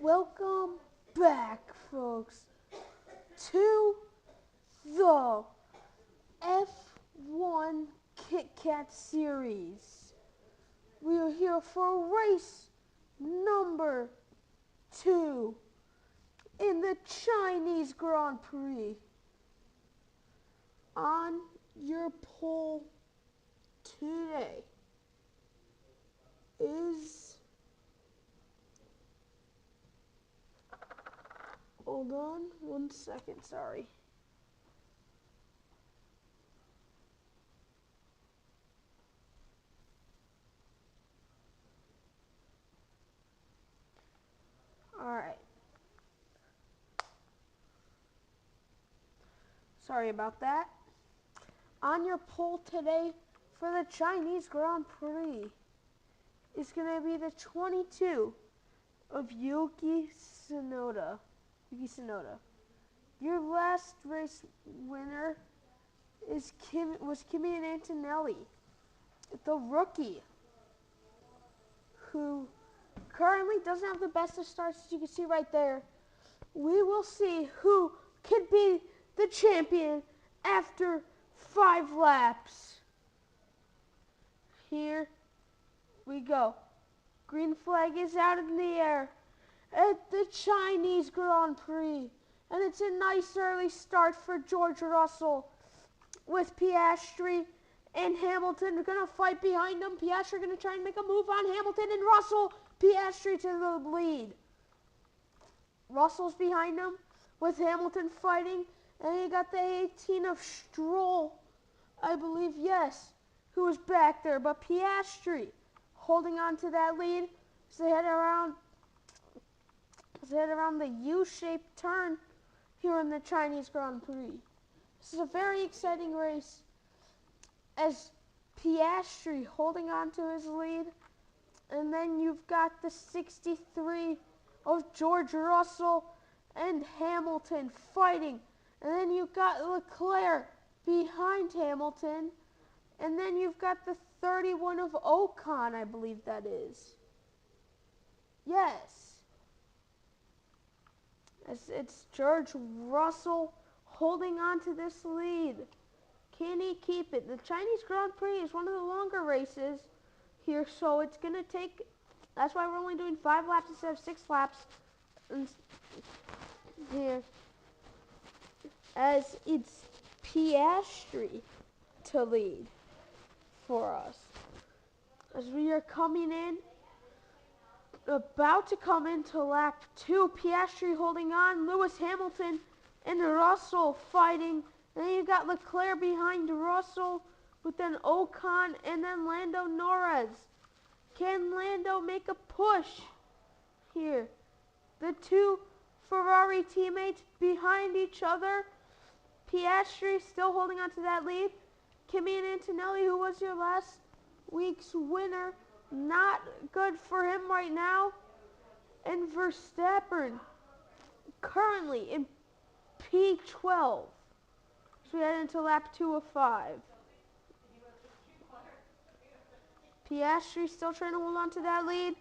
Welcome back, folks, to the F1 Kit Kat series. We are here for race number 2 in the Chinese Grand Prix. On your pole today is, hold on 1 second, sorry. Alright. Sorry about that. On your pole today for the Chinese Grand Prix is going to be the 22 of Yuki Tsunoda. Your last race winner was Kimi Antonelli, the rookie, who currently doesn't have the best of starts, as you can see right there. We will see who could be the champion after 5 laps. Here we go. Green flag is out in the air at the Chinese Grand Prix. And it's a nice early start for George Russell, with Piastri and Hamilton going to fight behind him. Piastri going to try and make a move on Hamilton, and Russell, Piastri to the lead. Russell's behind him with Hamilton fighting, and you got the 18 of Stroll, I believe, yes, who was back there. But Piastri holding on to that lead as they head around the U-shaped turn here in the Chinese Grand Prix. This is a very exciting race as Piastri holding on to his lead, and then you've got the 63 of George Russell and Hamilton fighting, and then you've got Leclerc behind Hamilton, and then you've got the 31 of Ocon, I believe that is. Yes. It's George Russell holding on to this lead. Can he keep it? The Chinese Grand Prix is one of the longer races here, so it's going to take, that's why we're only doing 5 laps instead of 6 laps here, as it's Piastri to lead for us. As we are coming in, about to come into lap 2, Piastri holding on, Lewis Hamilton and Russell fighting. And then you've got Leclerc behind Russell, with then Ocon and then Lando Norris. Can Lando make a push here? The 2 Ferrari teammates behind each other. Piastri still holding on to that lead. Kimi Antonelli, who was your last week's winner, not good for him right now. And Verstappen currently in P12. So we head into lap 2 of 5. Piastri still trying to hold on to that lead.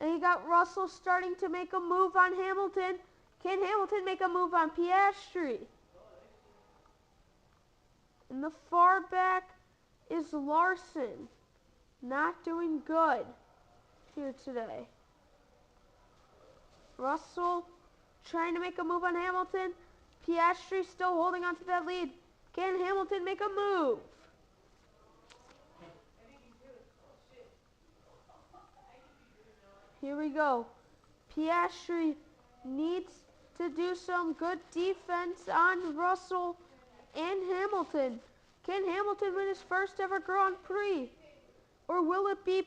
And you got Russell starting to make a move on Hamilton. Can Hamilton make a move on Piastri? In the far back is Larson. Not doing good here today. Russell trying to make a move on Hamilton. Piastri still holding on to that lead. Can Hamilton make a move? Here we go. Piastri needs to do some good defense on Russell and Hamilton. Can Hamilton win his first ever Grand Prix? Or will it be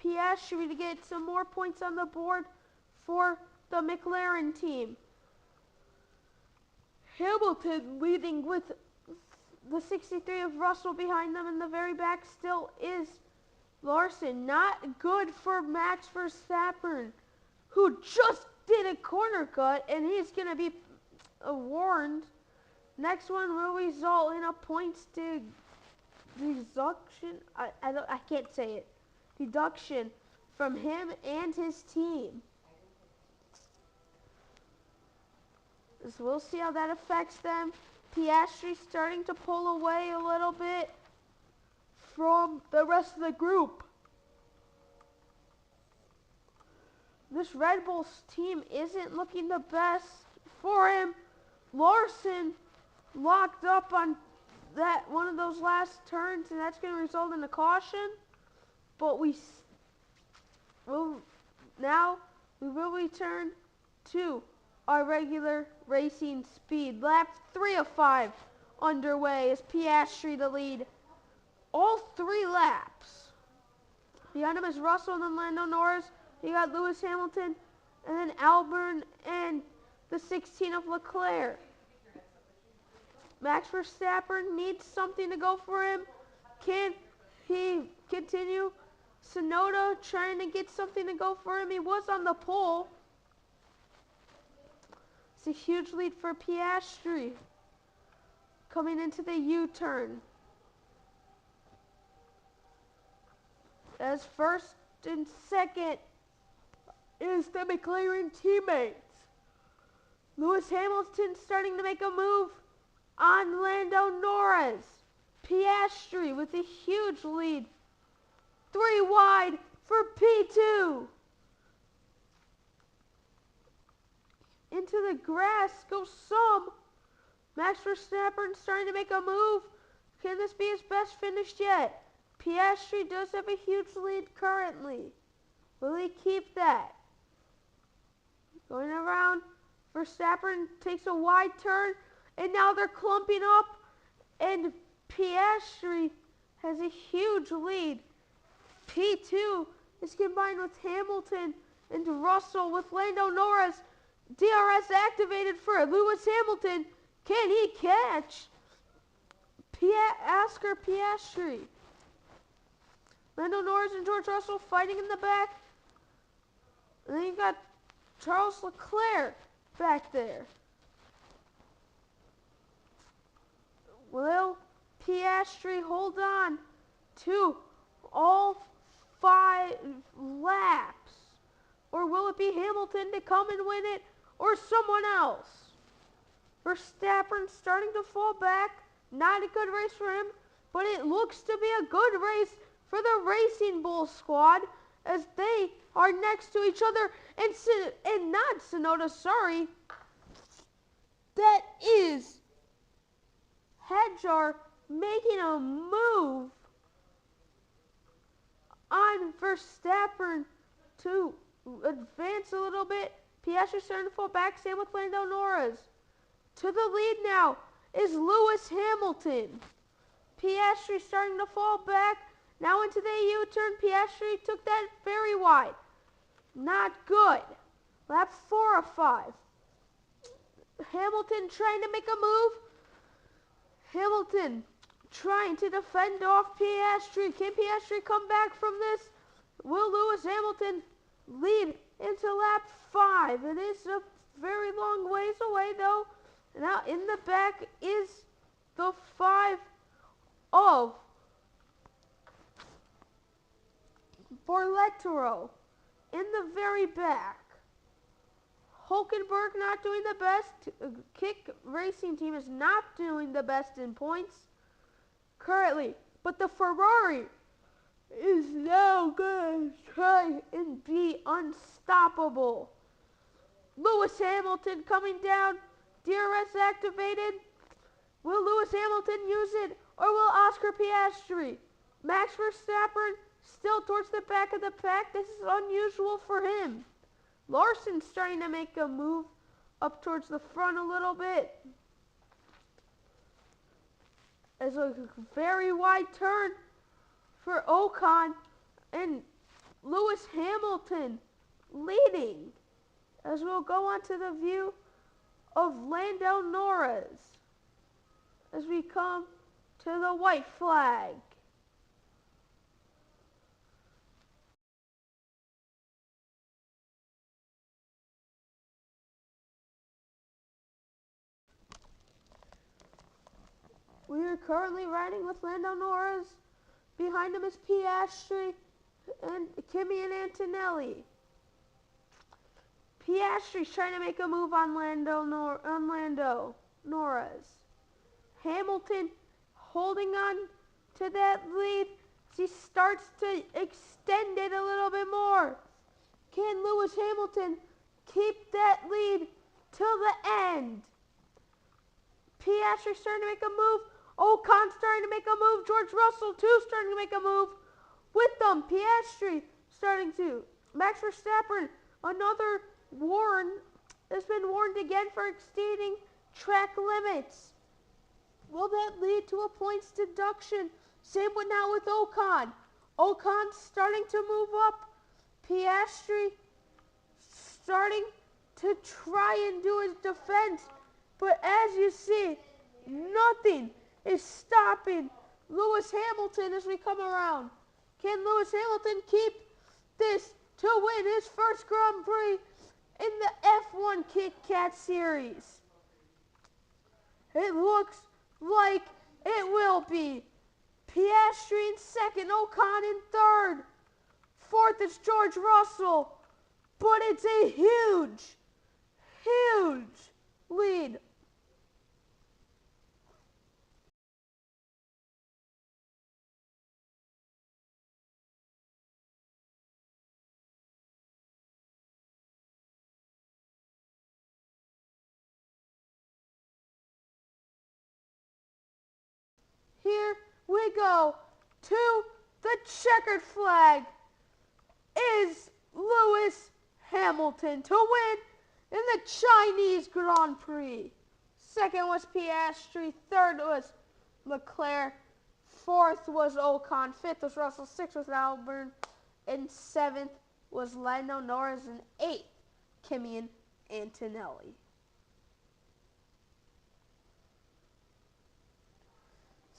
Piastri to get some more points on the board for the McLaren team? Hamilton leading with the 63 of Russell behind them. In the very back still is Larson. Not good for Max Verstappen, who just did a corner cut, and he's going to be warned. Next one will result in a points deduction. I can't say it. Deduction from him and his team. So we'll see how that affects them. Piastri starting to pull away a little bit from the rest of the group. This Red Bull team isn't looking the best for him. Larson locked up on that one of those last turns, and that's going to result in a caution. But we will return to our regular racing speed. Lap 3 of 5 underway as Piastri the lead. All 3 laps. Behind him is Russell and then Lando Norris. You got Lewis Hamilton and then Albon and the 16 of Leclerc. Max Verstappen needs something to go for him. Can he continue? Tsunoda trying to get something to go for him. He was on the pole. It's a huge lead for Piastri coming into the U-turn. As first and second is the McLaren teammates. Lewis Hamilton starting to make a move on Lando Norris. Piastri with a huge lead. 3 wide for P2. Into the grass goes some. Max Verstappen starting to make a move. Can this be his best finish yet? Piastri does have a huge lead currently. Will he keep that? Going around, Verstappen takes a wide turn, and now they're clumping up, and Piastri has a huge lead. P2 is combined with Hamilton and Russell with Lando Norris. DRS activated for Lewis Hamilton. Can he catch Oscar Piastri? Lando Norris and George Russell fighting in the back. And then you got Charles Leclerc back there. Will Piastri hold on to all 5 laps? Or will it be Hamilton to come and win it, or someone else? Verstappen starting to fall back. Not a good race for him, but it looks to be a good race for the Racing Bull squad as they are next to each other. And not Tsunoda, sorry. That is Hadjar making a move on Verstappen to advance a little bit. Piastri starting to fall back, same with Lando Norris. To the lead now is Lewis Hamilton. Piastri starting to fall back. Now into the U-turn. Piastri took that very wide. Not good. Lap 4 of 5. Hamilton trying to make a move. Hamilton trying to defend off Piastri. Can Piastri come back from this? Will Lewis Hamilton lead into lap 5? It is a very long ways away though. Now in the back is the 5 of Borlettero in the very back. Hulkenberg not doing the best. Kick Racing Team is not doing the best in points currently. But the Ferrari is now going to try and be unstoppable. Lewis Hamilton coming down. DRS activated. Will Lewis Hamilton use it, or will Oscar Piastri? Max Verstappen still towards the back of the pack. This is unusual for him. Larson's starting to make a move up towards the front a little bit. As a very wide turn for Ocon, and Lewis Hamilton leading. As we'll go on to the view of Lando Norris as we come to the white flag. We are currently riding with Lando Norris. Behind him is Piastri and Kimi and Antonelli. Piastri's trying to make a move on Lando Norris. Hamilton holding on to that lead as he starts to extend it a little bit more. Can Lewis Hamilton keep that lead till the end? Piastri starting to make a move. Ocon starting to make a move. George Russell too starting to make a move. With them, Piastri starting to. Max Verstappen, another has been warned again for exceeding track limits. Will that lead to a points deduction? Same but now with Ocon. Ocon starting to move up. Piastri starting to try and do his defense. But as you see, nothing is stopping Lewis Hamilton as we come around. Can Lewis Hamilton keep this to win his first Grand Prix in the F1 Kit Kat Series? It looks like it will be. Piastri in second, Ocon in third. Fourth is George Russell. But it's a huge, huge lead. Here we go to the checkered flag. Is Lewis Hamilton to win in the Chinese Grand Prix. Second was Piastri, third was Leclerc, fourth was Ocon, fifth was Russell, sixth was Albon, and seventh was Lando Norris, and eighth, Kimi Antonelli.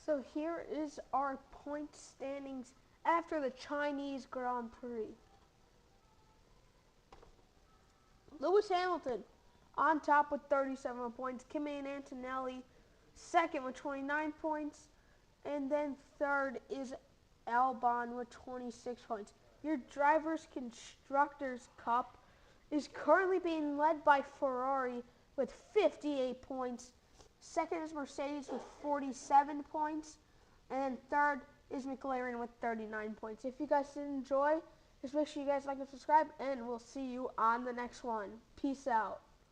So here is our point standings after the Chinese Grand Prix. Lewis Hamilton on top with 37 points. Kimi Antonelli second with 29 points. And then third is Albon with 26 points. Your Drivers' Constructors' Cup is currently being led by Ferrari with 58 points. Second is Mercedes with 47 points. And then third is McLaren with 39 points. If you guys did enjoy, just make sure you guys like and subscribe, and we'll see you on the next one. Peace out.